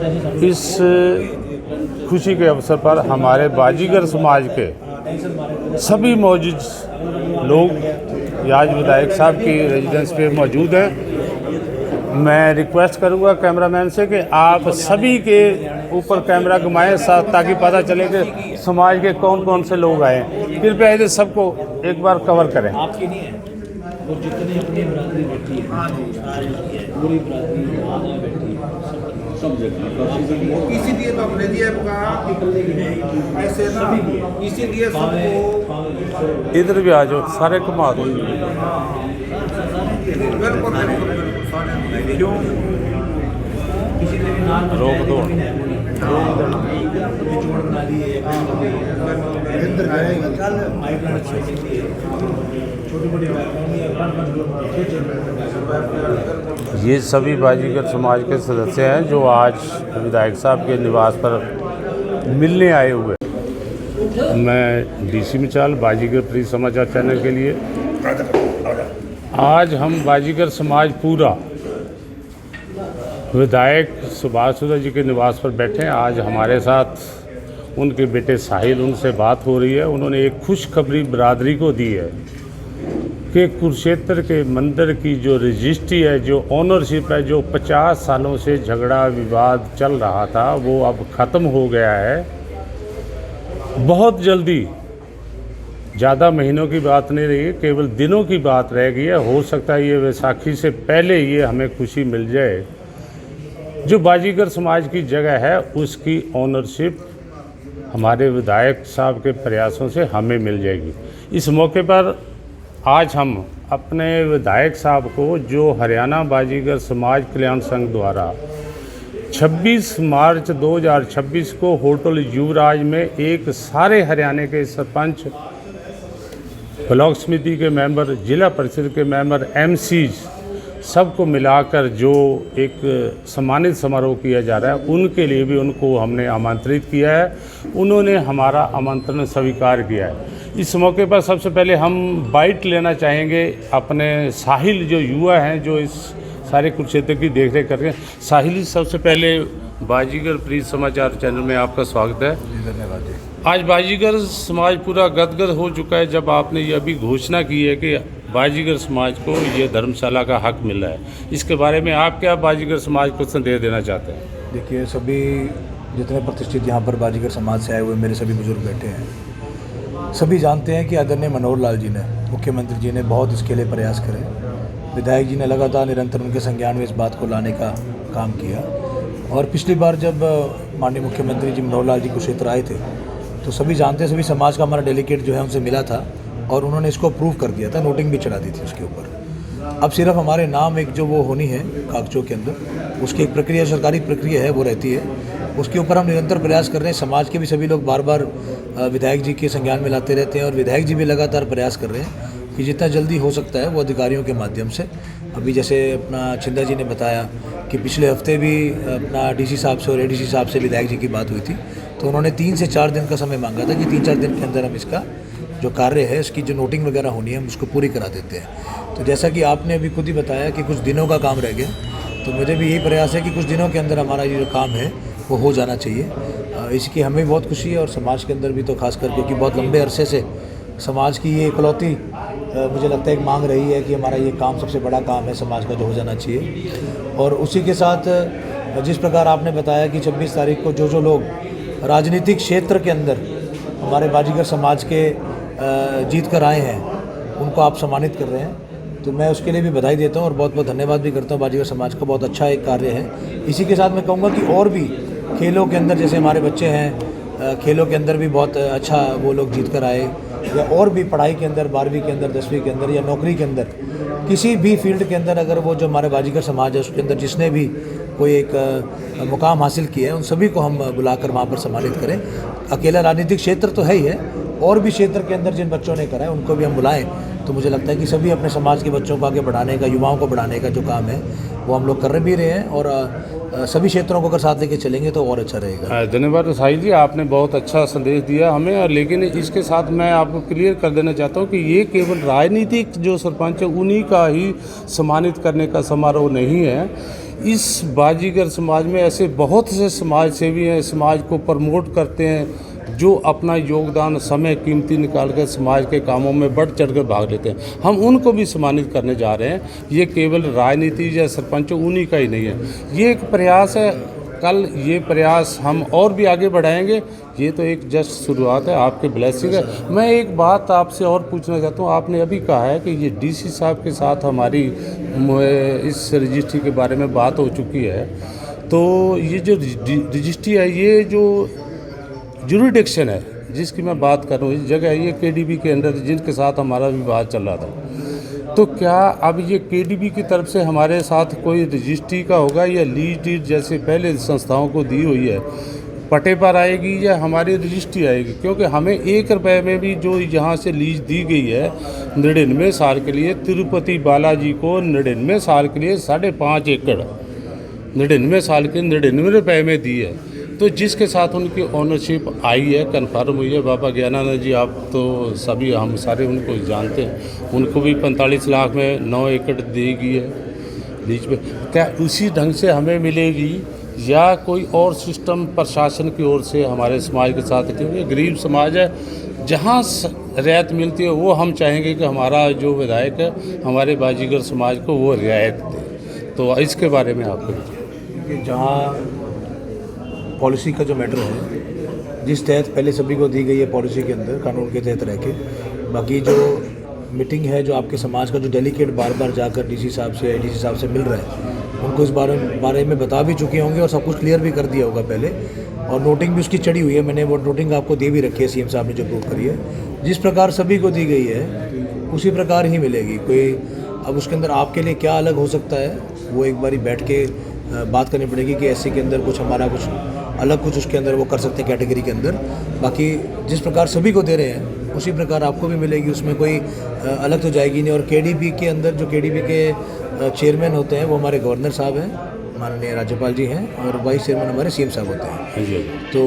इस खुशी के अवसर पर हमारे बाजीगर समाज के सभी मौजूद लोग आज विधायक साहब की रेजिडेंस पे मौजूद हैं। मैं रिक्वेस्ट करूंगा कैमरामैन से कि आप सभी के ऊपर कैमरा घुमाएं ताकि पता चले कि समाज के कौन कौन से लोग आए हैं। कृपया इधर सबको एक बार कवर करें। आपकी नहीं है तो जितनी अपनी बरादरी बैठी है पूरी बरादरी यहाँ बैठी है सब जगह, इसीलिए तो हमने दिया ऐसे ना, इसीलिए सबको इधर भी आ जाओ, सारे घुमा दो। क्यों रोक दो। ये सभी बाजीगर समाज के सदस्य हैं जो आज विधायक साहब के निवास पर मिलने आए हुए। मैं डीसी मिचाल बाजीगर प्री समाचार चैनल के लिए आज हम बाजीगर समाज पूरा विधायक सुभाष सुधा जी के निवास पर बैठे हैं। आज हमारे साथ उनके बेटे साहिल, उनसे बात हो रही है। उन्होंने एक खुशखबरी बरादरी को दी है कि कुरुक्षेत्र के मंदिर की जो रजिस्ट्री है, जो ओनरशिप है, जो 50 सालों से झगड़ा विवाद चल रहा था, वो अब ख़त्म हो गया है। बहुत जल्दी, ज़्यादा महीनों की बात नहीं रही, केवल दिनों की बात रह गई है। हो सकता है ये वैसाखी से पहले ये हमें खुशी मिल जाए। जो बाजीगर समाज की जगह है उसकी ओनरशिप हमारे विधायक साहब के प्रयासों से हमें मिल जाएगी। इस मौके पर आज हम अपने विधायक साहब को, जो हरियाणा बाजीगर समाज कल्याण संघ द्वारा 26 मार्च 2026 को होटल युवराज में एक सारे हरियाणा के सरपंच, ब्लॉक समिति के मेंबर, जिला परिषद के मेंबर, एमसीज सबको मिलाकर जो एक सम्मानित समारोह किया जा रहा है, उनके लिए भी उनको हमने आमंत्रित किया है। उन्होंने हमारा आमंत्रण स्वीकार किया है। इस मौके पर सबसे पहले हम बाइट लेना चाहेंगे अपने साहिल, जो युवा हैं, जो इस सारे कुरुक्षेत्र की देखरेख कर रहे हैं। साहिल, सबसे पहले बाजीगर प्री समाचार चैनल में आपका स्वागत है। धन्यवाद जी। आज बाजीगर समाज पूरा गदगद हो चुका है जब आपने ये अभी घोषणा की है कि बाजीगर समाज को ये धर्मशाला का हक मिला है। इसके बारे में आप क्या बाजीगर समाज को संदेश देना चाहते हैं? देखिए, सभी जितने प्रतिष्ठित यहाँ पर बाजीगर समाज से आए हुए मेरे सभी बुजुर्ग बैठे हैं, सभी जानते हैं कि आदरणीय मनोहर लाल जी ने, मुख्यमंत्री जी ने बहुत इसके लिए प्रयास करे। विधायक जी ने लगातार निरंतर उनके संज्ञान में इस बात को लाने का काम किया। और पिछली बार जब माननीय मुख्यमंत्री जी मनोहर लाल जी कुरुक्षेत्र आए थे तो सभी जानते हैं, सभी समाज का हमारा डेलीगेट जो है उनसे मिला था और उन्होंने इसको अप्रूव कर दिया था, नोटिंग भी चढ़ा दी थी उसके ऊपर। अब सिर्फ हमारे नाम एक जो वो होनी है कागजों के अंदर, उसकी एक प्रक्रिया, सरकारी प्रक्रिया है, वो रहती है। उसके ऊपर हम निरंतर प्रयास कर रहे हैं। समाज के भी सभी लोग बार बार विधायक जी के संज्ञान में लाते रहते हैं और विधायक जी भी लगातार प्रयास कर रहे हैं कि जितना जल्दी हो सकता है वो अधिकारियों के माध्यम से। अभी जैसे अपना छिंदा जी ने बताया कि पिछले हफ्ते भी अपना डीसी साहब से और एडीसी साहब से विधायक जी की बात हुई थी, तो उन्होंने 3 से 4 दिन का समय मांगा था कि 3-4 दिन के अंदर हम इसका जो कार्य है, इसकी जो नोटिंग वगैरह होनी है, हम उसको पूरी करा देते हैं। तो जैसा कि आपने अभी खुद ही बताया कि कुछ दिनों का काम रह गया, तो मुझे भी यही प्रयास है कि कुछ दिनों के अंदर हमारा ये जो काम है वो हो जाना चाहिए। इसकी हमें बहुत खुशी है और समाज के अंदर भी, तो खासकर क्योंकि बहुत लंबे अरसे से समाज की ये इकलौती मुझे लगता है एक मांग रही है कि हमारा ये काम सबसे बड़ा काम है समाज का, जो हो जाना चाहिए। और उसी के साथ जिस प्रकार आपने बताया कि 26 तारीख को जो लोग राजनीतिक क्षेत्र के अंदर हमारे बाजीगर समाज के जीत कर आए हैं, उनको आप सम्मानित कर रहे हैं, तो मैं उसके लिए भी बधाई देता हूं और बहुत बहुत धन्यवाद भी करता हूं। बाजीगर समाज का बहुत अच्छा एक कार्य है। इसी के साथ मैं कहूँगा कि और भी खेलों के अंदर, जैसे हमारे बच्चे हैं, खेलों के अंदर भी बहुत अच्छा वो लोग जीत कर आए, या और भी पढ़ाई के अंदर, 12वीं के अंदर, 10वीं के अंदर, या नौकरी के अंदर, किसी भी फील्ड के अंदर अगर वो जो हमारे बाजीगर समाज है उसके अंदर जिसने भी कोई एक मुकाम हासिल किया है, उन सभी को हम बुलाकर वहाँ पर सम्मानित करें। अकेला राजनीतिक क्षेत्र तो है ही है, और भी क्षेत्र के अंदर जिन बच्चों ने करा है उनको भी हम बुलाएं। तो मुझे लगता है कि सभी अपने समाज के बच्चों को आगे बढ़ाने का, युवाओं को बढ़ाने का जो काम है वो हम लोग कर भी रहे हैं, और सभी क्षेत्रों को अगर साथ लेके चलेंगे तो और अच्छा रहेगा। धन्यवाद साहिल जी, आपने बहुत अच्छा संदेश दिया हमें। और लेकिन इसके साथ मैं आपको क्लियर कर देना चाहता हूँ कि ये केवल राजनीतिक जो सरपंच है उन्हीं का ही सम्मानित करने का समारोह नहीं है। इस बाजीगर समाज में ऐसे बहुत से समाज सेवी हैं, समाज को प्रमोट करते हैं, जो अपना योगदान समय कीमती निकाल कर समाज के कामों में बढ़ चढ़ कर भाग लेते हैं। हम उनको भी सम्मानित करने जा रहे हैं। ये केवल राजनीति या सरपंच उन्हीं का ही नहीं है, ये एक प्रयास है। कल ये प्रयास हम और भी आगे बढ़ाएंगे। ये तो एक जस्ट शुरुआत है, आपके ब्लेसिंग है। मैं एक बात आपसे और पूछना चाहता हूँ, आपने अभी कहा है कि ये डीसी साहब के साथ हमारी इस रजिस्ट्री के बारे में बात हो चुकी है, तो ये जो रजिस्ट्री है, ये जो जुरिडिक्शन है जिसकी मैं बात कर रहा हूँ, इस जगह ये केडीबी के अंदर जिनके साथ हमारा विवाद चल रहा था, तो क्या अब ये केडीबी की तरफ से हमारे साथ कोई रजिस्ट्री का होगा या लीज डीड जैसे पहले संस्थाओं को दी हुई है पटे पर आएगी या हमारी रजिस्ट्री आएगी? क्योंकि हमें 1 रुपये में भी जो यहाँ से लीज दी गई है 99 साल के लिए, तिरुपति बालाजी को 99 साल के लिए 5.5 एकड़ 99 साल के 99 रुपये में दी है, तो जिसके साथ उनकी ओनरशिप आई है, कन्फर्म हुई है। बाबा ज्ञानानंद जी, आप तो सभी हम सारे उनको जानते हैं, उनको भी 45 लाख में 9 एकड़ दी गई है लीज पे। क्या उसी ढंग से हमें मिलेगी या कोई और सिस्टम प्रशासन की ओर से हमारे समाज के साथ? क्योंकि गरीब समाज है, जहाँ रियायत मिलती है वो हम चाहेंगे कि हमारा जो विधायक है हमारे बाजीगर समाज को वो रियायत दे। तो इसके बारे में आपको जहाँ पॉलिसी का जो मैटर है, जिस तहत पहले सभी को दी गई है पॉलिसी के अंदर कानून के तहत रह के, बाकी जो मीटिंग है जो आपके समाज का जो डेलीकेट बार बार जाकर डीसी साहब से एडीसी साहब से मिल रहा है, उनको इस बारे में बता भी चुके होंगे और सब कुछ क्लियर भी कर दिया होगा पहले, और नोटिंग भी उसकी चढ़ी हुई है। मैंने वो नोटिंग आपको दे भी रखी है, सीएम साहब ने जो अप्रूव करी है। जिस प्रकार सभी को दी गई है उसी प्रकार ही मिलेगी। कोई अब उसके अंदर आपके लिए क्या अलग हो सकता है, वो एक बारी बैठ के बात करनी पड़ेगी कि एससी के अंदर कुछ हमारा कुछ अलग कुछ उसके अंदर वो कर सकते हैं कैटेगरी के अंदर। बाकी जिस प्रकार सभी को दे रहे हैं उसी प्रकार आपको भी मिलेगी, उसमें कोई अलग तो जाएगी नहीं। और केडीबी के अंदर जो केडीबी के चेयरमैन होते हैं वो हमारे गवर्नर साहब हैं, माननीय राज्यपाल जी हैं, और वाइस चेयरमैन हमारे सीएम साहब होते हैं। तो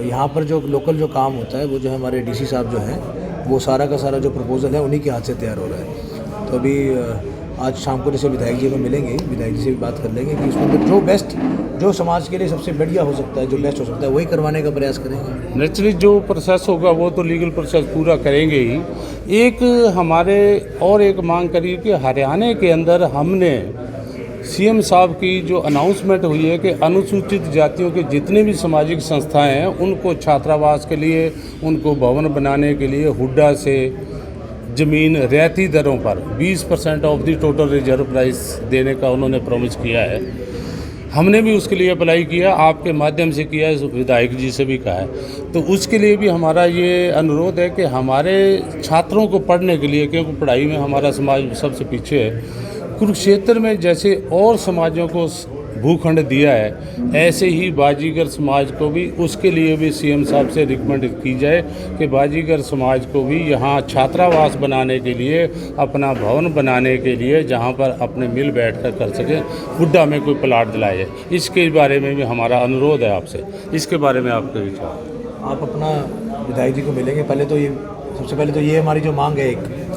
यहाँ पर जो लोकल जो काम होता है वो जो है हमारे डीसी साहब जो हैं, वो सारा का सारा जो प्रपोजल है उन्हीं के हाथ से तैयार हो रहा है। तो अभी आज शाम को जैसे विधायक जी में मिलेंगे, विधायक जी से भी बात कर लेंगे कि उसमें जो बेस्ट, जो समाज के लिए सबसे बढ़िया हो सकता है, जो बेस्ट हो सकता है, वही करवाने का प्रयास करेंगे। नेचुरली जो प्रोसेस होगा वो तो लीगल प्रोसेस पूरा करेंगे ही। एक हमारे और एक मांग करी कि हरियाणा के अंदर हमने सीएम साहब की जो अनाउंसमेंट हुई है कि अनुसूचित जातियों के जितने भी सामाजिक संस्थाएं हैं उनको छात्रावास के लिए, उनको भवन बनाने के लिए हुड्डा से ज़मीन रियायती दरों पर 20% of the total reserve price देने का उन्होंने प्रॉमिस किया है। हमने भी उसके लिए अप्लाई किया, आपके माध्यम से किया है, विधायक जी से भी कहा है। तो उसके लिए भी हमारा ये अनुरोध है कि हमारे छात्रों को पढ़ने के लिए, क्योंकि पढ़ाई में हमारा समाज सबसे पीछे है, कुरुक्षेत्र में जैसे और समाजों को भूखंड दिया है, ऐसे ही बाजीगर समाज को भी, उसके लिए भी सीएम साहब से रिकमेंड की जाए कि बाजीगर समाज को भी यहाँ छात्रावास बनाने के लिए, अपना भवन बनाने के लिए, जहाँ पर अपने मिल बैठकर कर सकें, हुड्डा में कोई प्लाट दिलाया जाए। इसके बारे में भी हमारा अनुरोध है आपसे। इसके बारे में आपके विचार? आप अपना विधायक जी को मिलेंगे, पहले तो ये सबसे पहले तो ये हमारी जो मांग है, एक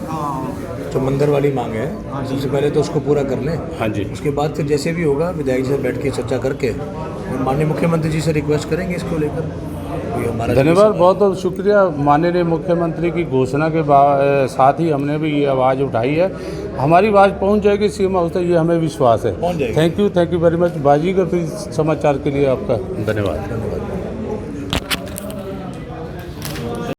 जो मंदिर वाली मांग है, सबसे पहले तो उसको पूरा कर लें। हाँ जी। उसके बाद फिर जैसे भी होगा विधायक जी से बैठ के चर्चा करके और माननीय मुख्यमंत्री जी से रिक्वेस्ट करेंगे इसको लेकर। हमारा धन्यवाद, बहुत बहुत शुक्रिया। माननीय मुख्यमंत्री की घोषणा के साथ ही हमने भी ये आवाज़ उठाई है। हमारी आवाज़ पहुंच जाएगी सीएम हाउस तक, ये हमें विश्वास है। पहुंच जाएगी। Thank you very much. Baazigar समाचार के लिए आपका धन्यवाद।